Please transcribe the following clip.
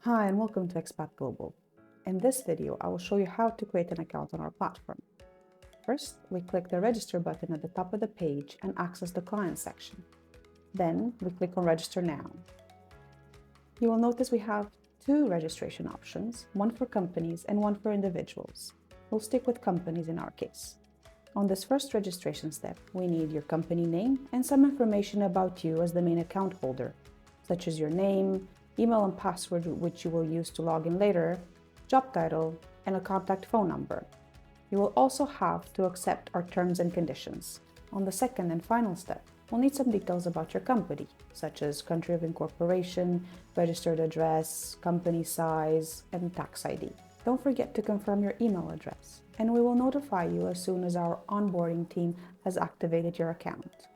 Hi and welcome to Expat.global. In this video, I will show you how to create an account on our platform. First, we click the register button at the top of the page and access the client section. Then we click on register now. You will notice we have two registration options, one for companies and one for individuals. We'll stick with companies in our case. On this first registration step, we need your company name and some information about you as the main account holder, such as your name, email and password which you will use to log in later, job title, and a contact phone number. You will also have to accept our terms and conditions. On the second and final step, we'll need some details about your company, such as country of incorporation, registered address, company size, and tax ID. Don't forget to confirm your email address, and we will notify you as soon as our onboarding team has activated your account.